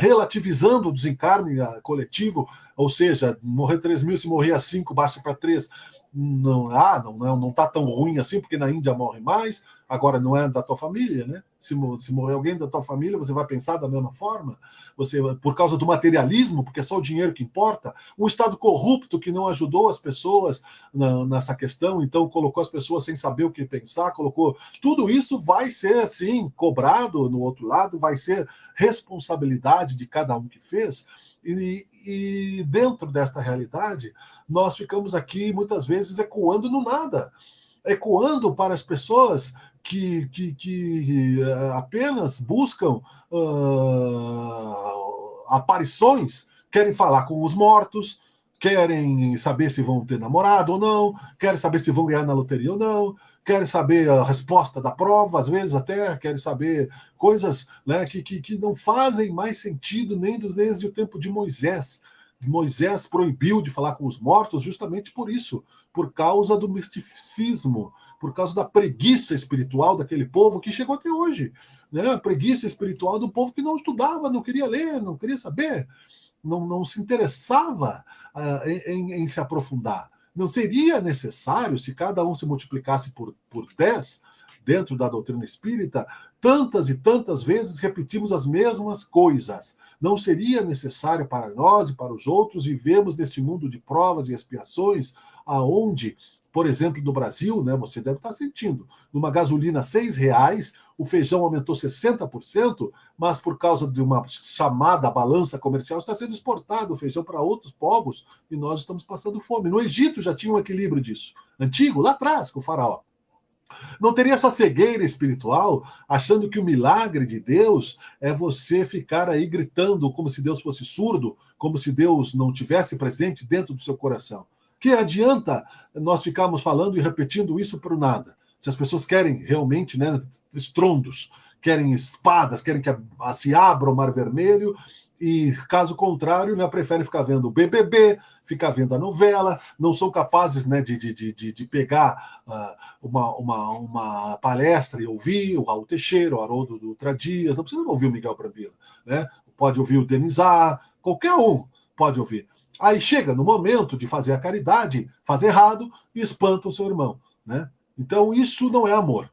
relativizando o desencarne coletivo, ou seja, morrer 3 mil, se morrer a 5, baixa para 3. Não tá tão ruim assim, porque na Índia morre mais, agora não é da tua família, né? Se morrer alguém da tua família, você vai pensar da mesma forma? Você, por causa do materialismo, porque é só o dinheiro que importa, um Estado corrupto que não ajudou as pessoas nessa questão, então colocou as pessoas sem saber o que pensar, colocou... Tudo isso vai ser, assim, cobrado no outro lado, vai ser responsabilidade de cada um que fez. E dentro desta realidade, nós ficamos aqui muitas vezes ecoando no nada, ecoando para as pessoas que apenas buscam aparições, querem falar com os mortos, querem saber se vão ter namorado ou não, querem saber se vão ganhar na loteria ou não, querem saber a resposta da prova, às vezes até querem saber coisas, né, que não fazem mais sentido nem desde o tempo de Moisés. Moisés proibiu de falar com os mortos justamente por isso, por causa do misticismo, por causa da preguiça espiritual daquele povo que chegou até hoje. Né? A preguiça espiritual do povo que não estudava, não queria ler, não queria saber, não se interessava em se aprofundar. Não seria necessário, se cada um se multiplicasse por 10, dentro da doutrina espírita, tantas e tantas vezes repetimos as mesmas coisas. Não seria necessário para nós e para os outros vivermos neste mundo de provas e expiações, aonde, por exemplo, no Brasil, né, você deve estar sentindo, numa gasolina R$ 6, o feijão aumentou 60%, mas por causa de uma chamada balança comercial está sendo exportado o feijão para outros povos e nós estamos passando fome. No Egito já tinha um equilíbrio disso, antigo, lá atrás, com o faraó. Não teria essa cegueira espiritual, achando que o milagre de Deus é você ficar aí gritando como se Deus fosse surdo, como se Deus não tivesse presente dentro do seu coração. Que adianta nós ficarmos falando e repetindo isso por nada? Se as pessoas querem realmente, né, estrondos, querem espadas, querem que se abra o Mar Vermelho, e caso contrário, né, preferem ficar vendo o BBB, ficar vendo a novela, não são capazes, né, de pegar uma palestra e ouvir o Raul Teixeira, o Haroldo Dutra Dias, não precisa ouvir o Miguel Brambila, né? Pode ouvir o Denizar, qualquer um pode ouvir. Aí chega no momento de fazer a caridade, faz errado e espanta o seu irmão, né? Então isso não é amor.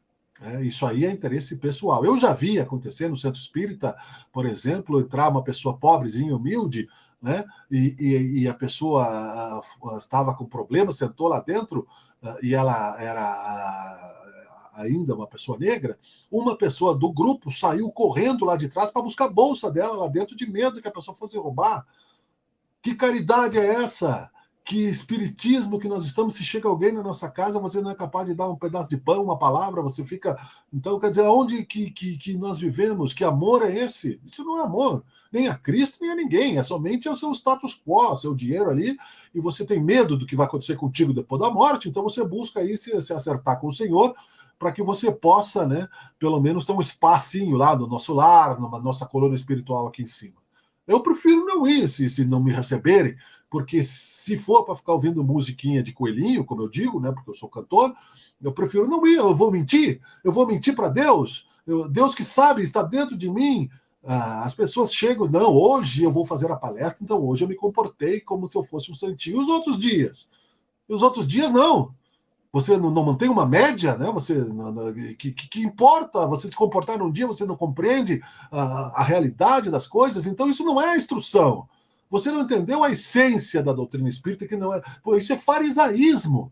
Isso aí é interesse pessoal. Eu já vi acontecer no Centro Espírita, por exemplo, entrar uma pessoa pobrezinha, humilde, né? E a pessoa estava com problema, sentou lá dentro, e ela era ainda uma pessoa negra. Uma pessoa do grupo saiu correndo lá de trás para buscar a bolsa dela lá dentro, de medo que a pessoa fosse roubar. Que caridade é essa? Que espiritismo que nós estamos? Se chega alguém na nossa casa, você não é capaz de dar um pedaço de pão, uma palavra, você fica... Então, quer dizer, aonde que nós vivemos? Que amor é esse? Isso não é amor, nem a Cristo, nem a ninguém, é somente o seu status quo, o seu dinheiro ali, e você tem medo do que vai acontecer contigo depois da morte, então você busca aí se acertar com o Senhor, para que você possa, né, pelo menos ter um espacinho lá no nosso lar, na nossa coluna espiritual aqui em cima. Eu prefiro não ir, se não me receberem, porque se for para ficar ouvindo musiquinha de coelhinho, como eu digo, né, porque eu sou cantor, eu prefiro não ir. Eu vou mentir para Deus. Deus que sabe, está dentro de mim. As pessoas chegam, não, hoje eu vou fazer a palestra, então hoje eu me comportei como se eu fosse um santinho. Os outros dias? E os outros dias, não. Você não mantém uma média, né? Você que importa você se comportar num dia, você não compreende a realidade das coisas, então isso não é instrução. Você não entendeu a essência da doutrina espírita, que não é. Pô, isso é farisaísmo.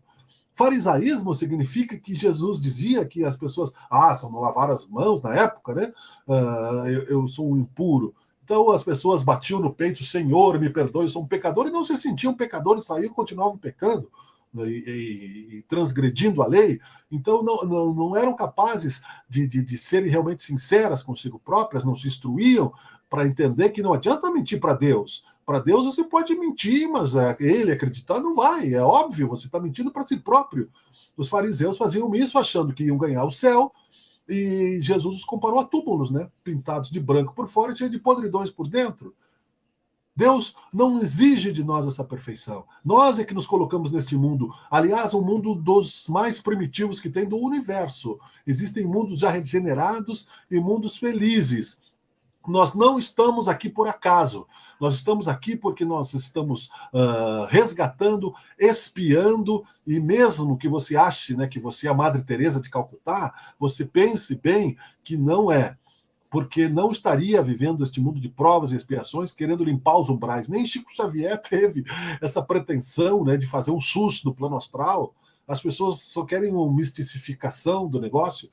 Farisaísmo significa que Jesus dizia que as pessoas, só não lavaram as mãos na época, né? Eu sou um impuro. Então as pessoas batiam no peito, Senhor, me perdoe, eu sou um pecador, e não se sentiam pecadores, saíram e continuavam pecando. E transgredindo a lei, então não eram capazes de serem realmente sinceras consigo próprias, não se instruíam para entender que não adianta mentir para Deus. Para Deus você pode mentir, mas ele acreditar não vai, é óbvio, você está mentindo para si próprio. Os fariseus faziam isso achando que iam ganhar o céu, e Jesus os comparou a túmulos, né? Pintados de branco por fora e cheios de podridões por dentro. Deus não exige de nós essa perfeição. Nós é que nos colocamos neste mundo. Aliás, um mundo dos mais primitivos que tem do universo. Existem mundos já regenerados e mundos felizes. Nós não estamos aqui por acaso. Nós estamos aqui porque nós estamos resgatando, espiando, e mesmo que você ache, né, que você é a Madre Teresa de Calcutá, você pense bem que não é. Porque não estaria vivendo este mundo de provas e expiações querendo limpar os umbrais. Nem Chico Xavier teve essa pretensão, né, de fazer um SUS no plano astral. As pessoas só querem uma mistificação do negócio.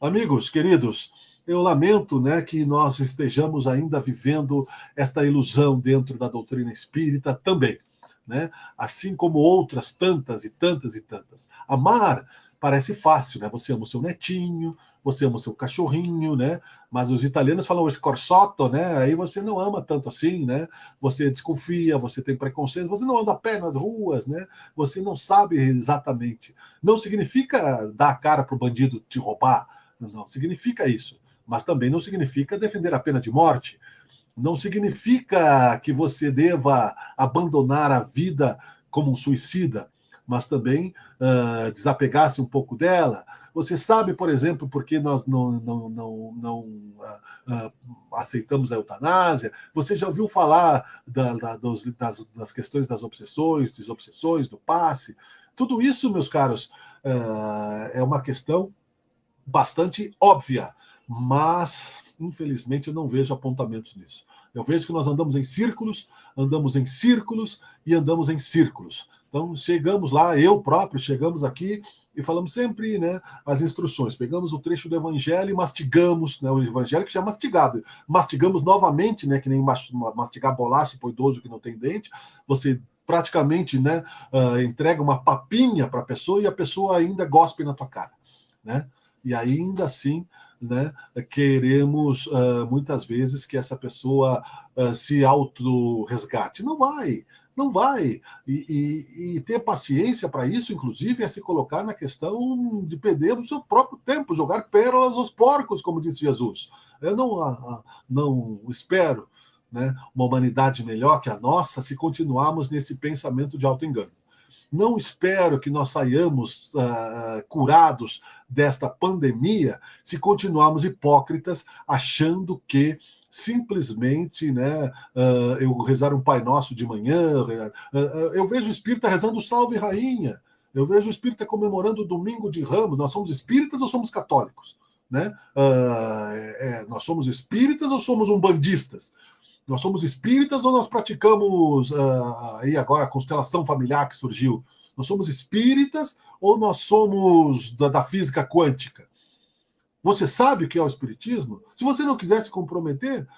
Amigos, queridos, eu lamento, né, que nós estejamos ainda vivendo esta ilusão dentro da doutrina espírita também, né? Assim como outras tantas e tantas e tantas. Amar parece fácil, né? Você ama o seu netinho, você ama o seu cachorrinho, né? Mas os italianos falam scorsotto, né? Aí você não ama tanto assim, né? Você desconfia, você tem preconceito, você não anda a pé nas ruas, né? Você não sabe exatamente. Não significa dar a cara para o bandido te roubar, não significa isso. Mas também não significa defender a pena de morte. Não significa que você deva abandonar a vida como um suicida, mas também desapegar-se um pouco dela. Você sabe, por exemplo, por que nós não aceitamos a eutanásia? Você já ouviu falar das questões das obsessões, desobsessões, do passe? Tudo isso, meus caros, é uma questão bastante óbvia, mas, infelizmente, eu não vejo apontamentos nisso. Eu vejo que nós andamos em círculos e andamos em círculos. Então, chegamos lá, eu próprio, chegamos aqui e falamos sempre, né, as instruções. Pegamos o trecho do Evangelho e mastigamos, né, o Evangelho que já é mastigado. Mastigamos novamente, né, que nem mastigar bolacha para o idoso que não tem dente. Você praticamente, né, entrega uma papinha para a pessoa e a pessoa ainda gospe na tua cara, né? E ainda assim, né, queremos muitas vezes que essa pessoa se auto-resgate. Não vai, não vai. E ter paciência para isso, inclusive, é se colocar na questão de perder o seu próprio tempo, jogar pérolas aos porcos, como disse Jesus. Eu não espero, né, uma humanidade melhor que a nossa se continuarmos nesse pensamento de auto-engano. Não espero que nós saiamos curados desta pandemia se continuarmos hipócritas, achando que simplesmente, né, eu rezar um Pai Nosso de manhã, eu vejo o espírita rezando Salve Rainha, eu vejo o espírita comemorando o Domingo de Ramos. Nós somos espíritas ou somos católicos? Né? Nós somos espíritas ou somos umbandistas? Nós somos espíritas ou nós praticamos, aí agora, a constelação familiar que surgiu? Nós somos espíritas ou nós somos da física quântica? Você sabe o que é o espiritismo? Se você não quiser se comprometer,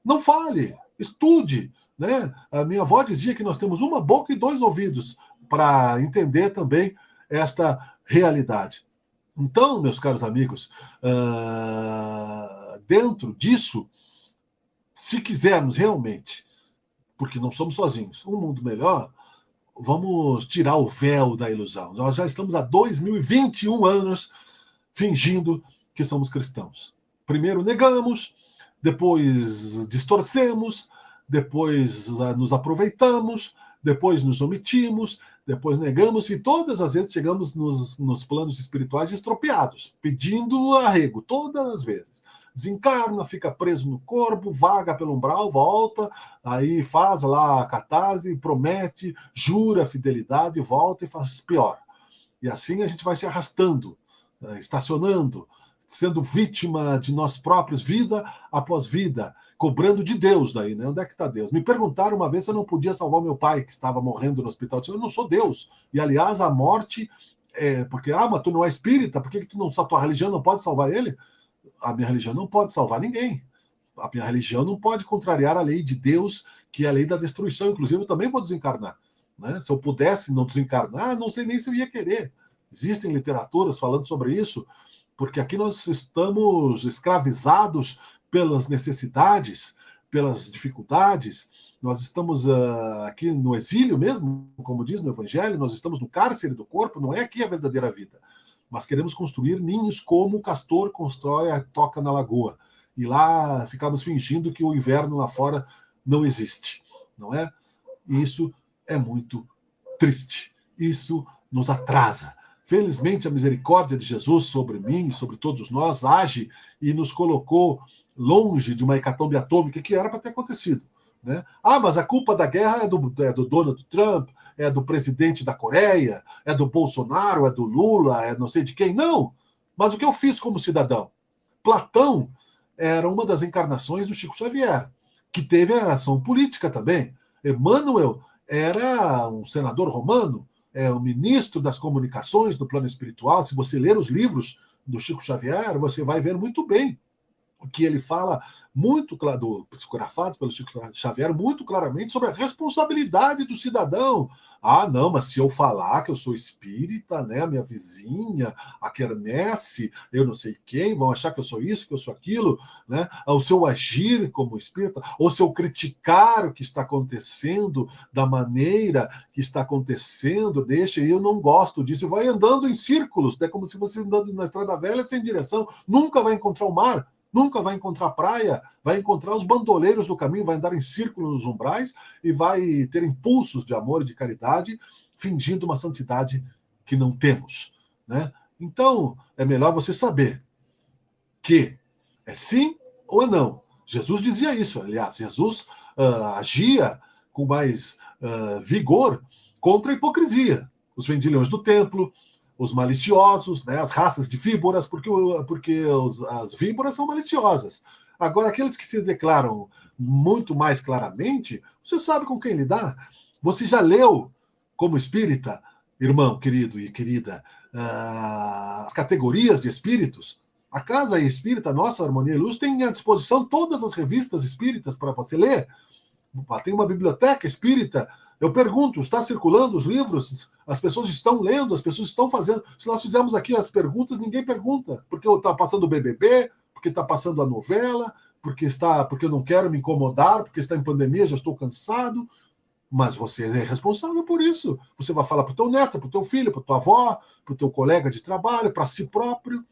não fale, estude. Né? A minha avó dizia que nós temos uma boca e 2 ouvidos para entender também esta realidade. Então, meus caros amigos, dentro disso, se quisermos realmente, porque não somos sozinhos, um mundo melhor, vamos tirar o véu da ilusão. Nós já estamos há 2021 anos fingindo que somos cristãos. Primeiro negamos, depois distorcemos, depois nos aproveitamos, depois nos omitimos, depois negamos e todas as vezes chegamos nos planos espirituais estropiados, pedindo arrego, todas as vezes. Desencarna, fica preso no corpo, vaga pelo umbral, volta, aí faz lá a catarse, promete, jura fidelidade, volta e faz pior. E assim a gente vai se arrastando, estacionando, sendo vítima de nós próprios, vida após vida, cobrando de Deus daí, né? Onde é que está Deus? Me perguntaram uma vez se eu não podia salvar meu pai, que estava morrendo no hospital. Eu disse, eu não sou Deus. E, aliás, a morte, porque, mas tu não é espírita, por que tu não, a tua religião não pode salvar ele? A minha religião não pode salvar ninguém. A minha religião não pode contrariar a lei de Deus, que é a lei da destruição. Inclusive, eu também vou desencarnar. Né? Se eu pudesse não desencarnar, não sei nem se eu ia querer. Existem literaturas falando sobre isso, porque aqui nós estamos escravizados pelas necessidades, pelas dificuldades. Nós estamos aqui no exílio mesmo, como diz no Evangelho, nós estamos no cárcere do corpo, não é aqui a verdadeira vida. Mas queremos construir ninhos como o castor constrói a toca na lagoa. E lá ficamos fingindo que o inverno lá fora não existe, não é? E isso é muito triste. Isso nos atrasa. Felizmente, a misericórdia de Jesus sobre mim e sobre todos nós age e nos colocou longe de uma hecatombe atômica que era para ter acontecido. Né? Mas a culpa da guerra é do Donald Trump, é do presidente da Coreia, é do Bolsonaro, é do Lula, é não sei de quem. Não! Mas o que eu fiz como cidadão? Platão era uma das encarnações do Chico Xavier, que teve a ação política também. Emmanuel era um senador romano, é o ministro das comunicações do plano espiritual. Se você ler os livros do Chico Xavier, você vai ver muito bem que ele fala muito claro, psicografados pelo Chico Xavier, muito claramente sobre a responsabilidade do cidadão. Ah, não, mas se eu falar que eu sou espírita, né, a minha vizinha, a quermesse, eu não sei quem, vão achar que eu sou isso, que eu sou aquilo, né? Ou se eu agir como espírita, ou se eu criticar o que está acontecendo da maneira que está acontecendo, deixa, eu não gosto disso, vai andando em círculos, é como se você andando na estrada velha sem direção, nunca vai encontrar o mar, nunca vai encontrar praia, vai encontrar os bandoleiros do caminho, vai andar em círculo nos umbrais e vai ter impulsos de amor e de caridade, fingindo uma santidade que não temos, né? Então, é melhor você saber que é sim ou é não. Jesus dizia isso, aliás, Jesus agia com mais vigor contra a hipocrisia. Os vendilhões do templo, os maliciosos, né, as raças de víboras, porque as víboras são maliciosas. Agora, aqueles que se declaram muito mais claramente, você sabe com quem lidar. Você já leu, como espírita, irmão querido e querida, as categorias de espíritos? A Casa Espírita, nossa Harmonia e Luz, tem à disposição todas as revistas espíritas para você ler. Tem uma biblioteca espírita. Eu pergunto, está circulando os livros? As pessoas estão lendo, as pessoas estão fazendo. Se nós fizermos aqui as perguntas, ninguém pergunta. Porque está passando o BBB, porque está passando a novela, porque eu não quero me incomodar, porque está em pandemia, já estou cansado. Mas você é responsável por isso. Você vai falar para o teu neto, para o teu filho, para a tua avó, para o teu colega de trabalho, para si próprio.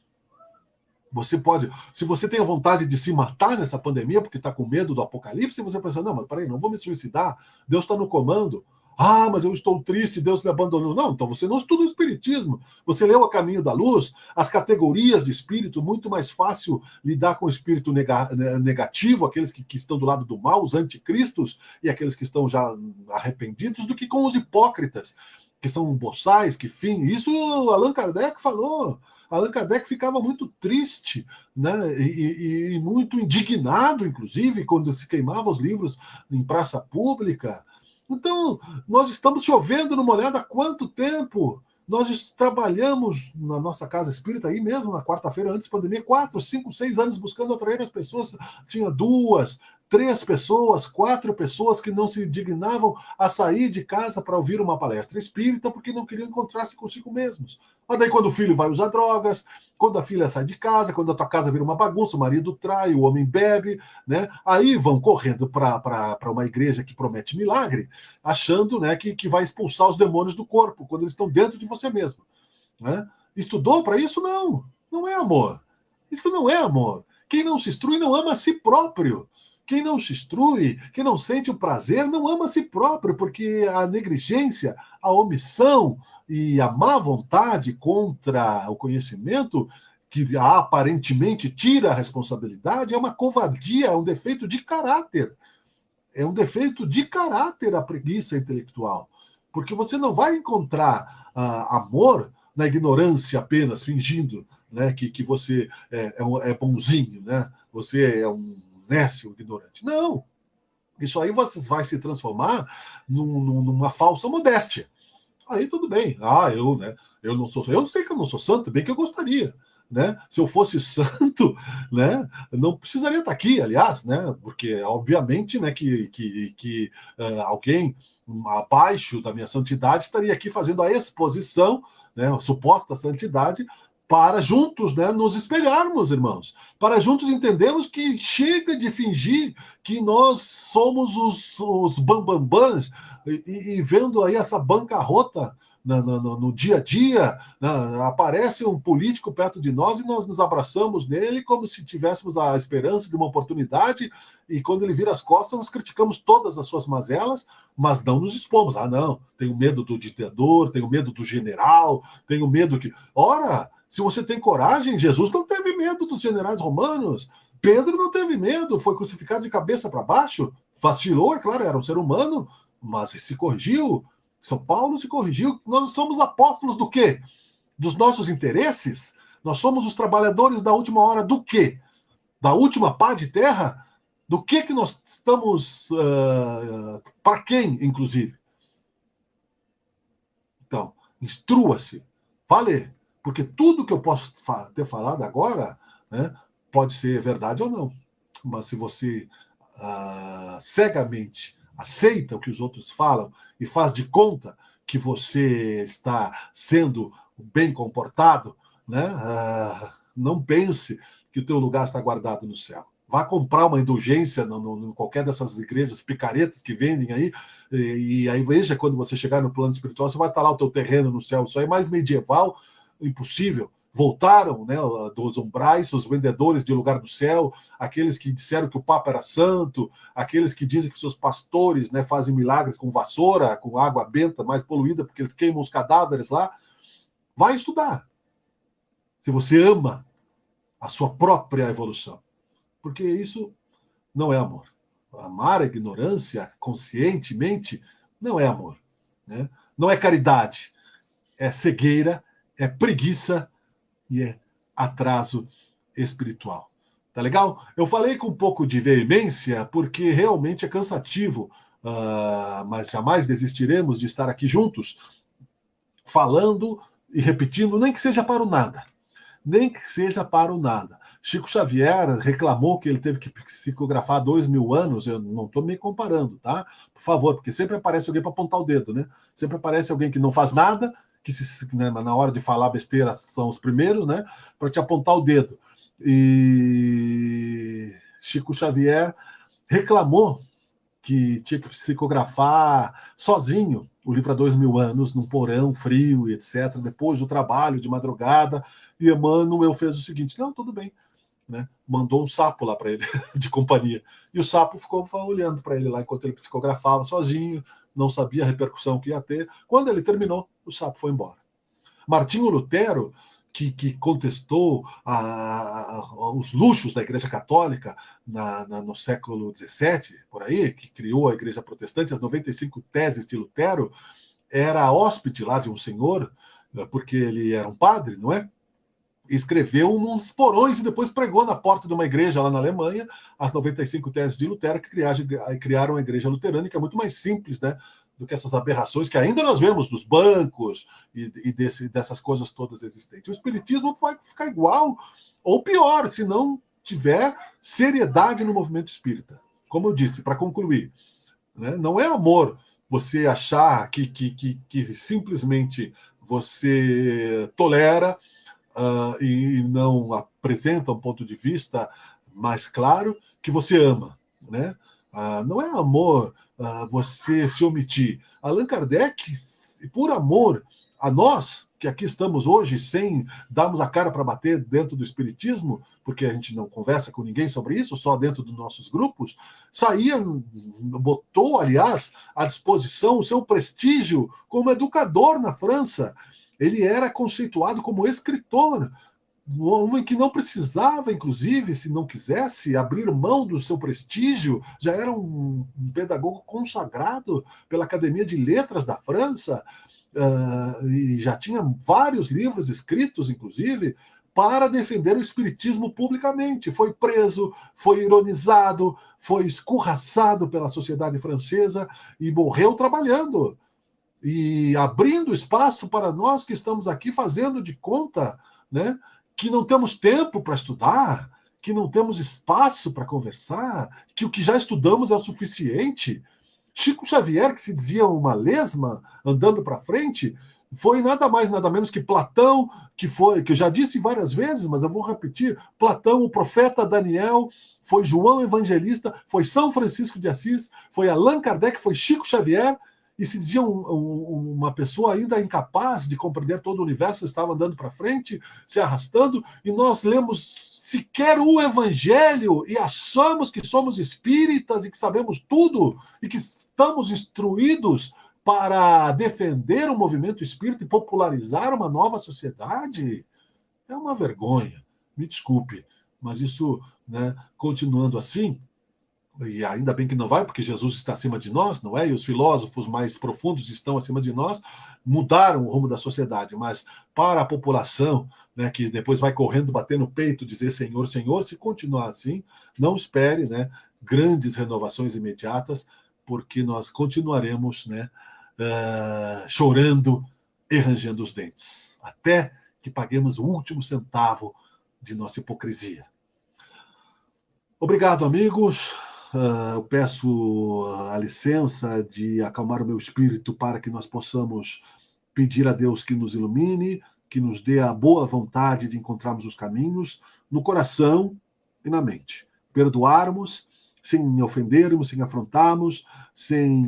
Você pode, se você tem a vontade de se matar nessa pandemia porque está com medo do apocalipse, você pensa, não, mas peraí, não vou me suicidar, Deus está no comando. Ah, mas eu estou triste, Deus me abandonou. Não, então você não estuda o Espiritismo. Você leu A Caminho da Luz, as categorias de espírito, muito mais fácil lidar com o espírito negativo, aqueles que estão do lado do mal, os anticristos, e aqueles que estão já arrependidos, do que com os hipócritas, que são boçais, que fim. Isso Allan Kardec falou. Allan Kardec ficava muito triste, né, e muito indignado, inclusive, quando se queimava os livros em praça pública. Então, nós estamos chovendo no molhado há quanto tempo? Nós trabalhamos na nossa casa espírita aí mesmo, na quarta-feira, antes da pandemia, 4, 5, 6 anos buscando atrair as pessoas. Tinha 2, 3 pessoas, 4 pessoas que não se dignavam a sair de casa para ouvir uma palestra espírita porque não queriam encontrar-se consigo mesmos. Mas daí quando o filho vai usar drogas, quando a filha sai de casa, quando a tua casa vira uma bagunça, o marido trai, o homem bebe, né? Aí vão correndo para uma igreja que promete milagre, achando, né, que vai expulsar os demônios do corpo, quando eles estão dentro de você mesmo, né? Estudou para isso? Não. Não é amor. Isso não é amor. Quem não se instrui não ama a si próprio. Quem não se instrui, quem não sente o prazer, não ama a si próprio, porque a negligência, a omissão e a má vontade contra o conhecimento, que aparentemente tira a responsabilidade, é uma covardia, é um defeito de caráter. É um defeito de caráter a preguiça intelectual. Porque você não vai encontrar amor na ignorância apenas, fingindo, né, que você é bonzinho, né? Você é um nécio ignorante. Não. Isso aí você vai se transformar numa falsa modéstia. Aí tudo bem. Eu não sou. Eu sei que eu não sou santo, bem que eu gostaria. Né? Se eu fosse santo, né, eu não precisaria estar aqui, aliás, né, porque obviamente, né, que alguém abaixo da minha santidade estaria aqui fazendo a exposição, né, a suposta santidade, para juntos, né, nos espelharmos, irmãos, para juntos entendermos que chega de fingir que nós somos os bambambãs e vendo aí essa bancarrota no dia a dia, aparece um político perto de nós e nós nos abraçamos nele como se tivéssemos a esperança de uma oportunidade, e quando ele vira as costas, nós criticamos todas as suas mazelas, mas não nos expomos. Ah, não, tenho medo do ditador, tenho medo do general, tenho medo que... Ora, se você tem coragem, Jesus não teve medo dos generais romanos, Pedro não teve medo, foi crucificado de cabeça para baixo, vacilou, é claro, era um ser humano, mas se corrigiu. São Paulo se corrigiu. Nós somos apóstolos do quê? Dos nossos interesses? Nós somos os trabalhadores da última hora do quê? Da última pá de terra? Do que nós estamos... para quem, inclusive? Então, instrua-se. Vale. Porque tudo que eu posso ter falado agora, né, pode ser verdade ou não. Mas se você cegamente aceita o que os outros falam e faz de conta que você está sendo bem comportado, né? Não pense que o teu lugar está guardado no céu. Vá comprar uma indulgência em qualquer dessas igrejas picaretas que vendem aí, e aí veja, quando você chegar no plano espiritual, você vai estar lá o teu terreno no céu. Isso aí é mais medieval, impossível. Voltaram, né, dos umbrais, os vendedores de lugar do céu, aqueles que disseram que o Papa era santo, aqueles que dizem que seus pastores, né, fazem milagres com vassoura, com água benta mais poluída, porque eles queimam os cadáveres lá. Vai estudar. Se você ama a sua própria evolução. Porque isso não é amor. Amar a ignorância conscientemente não é amor. Né? Não é caridade. É cegueira, é preguiça e é atraso espiritual. Tá legal? Eu falei com um pouco de veemência porque realmente é cansativo, mas jamais desistiremos de estar aqui juntos, falando e repetindo, nem que seja para o nada. Nem que seja para o nada. Chico Xavier reclamou que ele teve que psicografar 2000 anos, eu não estou me comparando, tá? Por favor, porque sempre aparece alguém para apontar o dedo, né? Sempre aparece alguém que não faz nada, que né, na hora de falar besteira são os primeiros, né? Para te apontar o dedo. E Chico Xavier reclamou que tinha que psicografar sozinho o livro há 2000 anos, num porão frio e etc., depois do trabalho, de madrugada, e Emmanuel fez o seguinte, não, tudo bem, né? Mandou um sapo lá para ele, de companhia, e o sapo ficou olhando para ele lá, enquanto ele psicografava sozinho, não sabia a repercussão que ia ter. Quando ele terminou, o sapo foi embora. Martinho Lutero, que contestou os luxos da Igreja Católica no século XVII, por aí, que criou a Igreja Protestante, as 95 teses de Lutero, era hóspede lá de um senhor, porque ele era um padre, não é? Escreveu nos porões e depois pregou na porta de uma igreja lá na Alemanha as 95 teses de Lutero, que criaram a Igreja Luterana, que é muito mais simples, né, do que essas aberrações que ainda nós vemos dos bancos e dessas coisas todas existentes. O Espiritismo vai ficar igual ou pior, se não tiver seriedade no movimento espírita. Como eu disse, para concluir, né, não é amor você achar que simplesmente você tolera e não apresenta um ponto de vista mais claro que você ama, né? Não é amor você se omitir. Allan Kardec, por amor a nós, que aqui estamos hoje sem darmos a cara para bater dentro do Espiritismo, porque a gente não conversa com ninguém sobre isso, só dentro dos nossos grupos, botou, aliás, à disposição o seu prestígio como educador na França. Ele era conceituado como escritor, um homem que não precisava, inclusive, se não quisesse, abrir mão do seu prestígio, já era um pedagogo consagrado pela Academia de Letras da França, e já tinha vários livros escritos, inclusive, para defender o espiritismo publicamente. Foi preso, foi ironizado, foi escorraçado pela sociedade francesa e morreu trabalhando e abrindo espaço para nós que estamos aqui fazendo de conta, né, que não temos tempo para estudar, que não temos espaço para conversar, que o que já estudamos é o suficiente. Chico Xavier, que se dizia uma lesma andando para frente, foi nada mais, nada menos que Platão, que eu já disse várias vezes, mas eu vou repetir, Platão, o profeta Daniel, foi João Evangelista, foi São Francisco de Assis, foi Allan Kardec, foi Chico Xavier, e se dizia uma pessoa ainda incapaz de compreender todo o universo, estava andando para frente, se arrastando, e nós lemos sequer o Evangelho e achamos que somos espíritas e que sabemos tudo e que estamos instruídos para defender o movimento espírita e popularizar uma nova sociedade. É uma vergonha, me desculpe, mas isso, né, continuando assim, e ainda bem que não vai, porque Jesus está acima de nós, não é? E os filósofos mais profundos estão acima de nós, mudaram o rumo da sociedade, mas para a população, né, que depois vai correndo, bater no peito, dizer Senhor, Senhor, se continuar assim, não espere, né, grandes renovações imediatas, porque nós continuaremos, né, chorando e rangendo os dentes, até que paguemos o último centavo de nossa hipocrisia. Obrigado, amigos. Eu peço a licença de acalmar o meu espírito para que nós possamos pedir a Deus que nos ilumine, que nos dê a boa vontade de encontrarmos os caminhos no coração e na mente. Perdoarmos sem ofendermos, sem afrontarmos, sem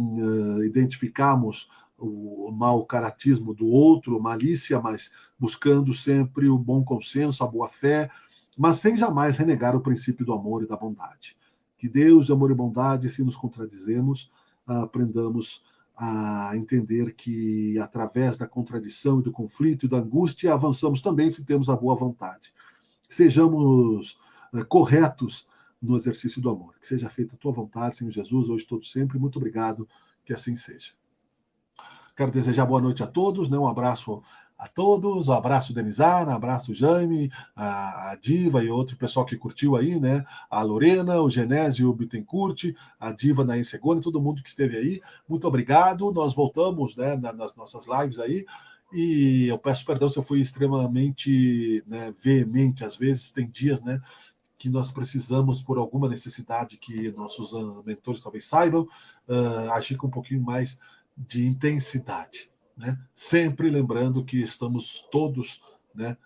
identificarmos o mau caratismo do outro, malícia, mas buscando sempre o bom consenso, a boa fé, mas sem jamais renegar o princípio do amor e da bondade. Que Deus, de amor e bondade, se nos contradizemos, aprendamos a entender que, através da contradição e do conflito e da angústia, avançamos também se temos a boa vontade. Sejamos corretos no exercício do amor. Que seja feita a tua vontade, Senhor Jesus, hoje, todo sempre. Muito obrigado, que assim seja. Quero desejar boa noite a todos, né? Um abraço a todos, um abraço Denizar, um abraço Jaime, a Diva e outro pessoal que curtiu aí, né? A Lorena, o Genésio Bittencourt, a Diva Nain Segoni, todo mundo que esteve aí. Muito obrigado. Nós voltamos, né, nas nossas lives aí. E eu peço perdão se eu fui extremamente, né, veemente. Às vezes tem dias, né, que nós precisamos, por alguma necessidade que nossos mentores talvez saibam, agir com um pouquinho mais de intensidade, né? Sempre lembrando que estamos todos, né,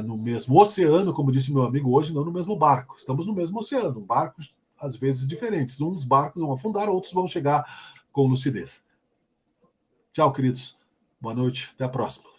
no mesmo oceano, como disse meu amigo hoje, não no mesmo barco. Estamos no mesmo oceano, barcos às vezes diferentes. Uns barcos vão afundar, outros vão chegar com lucidez. Tchau, queridos. Boa noite. Até a próxima.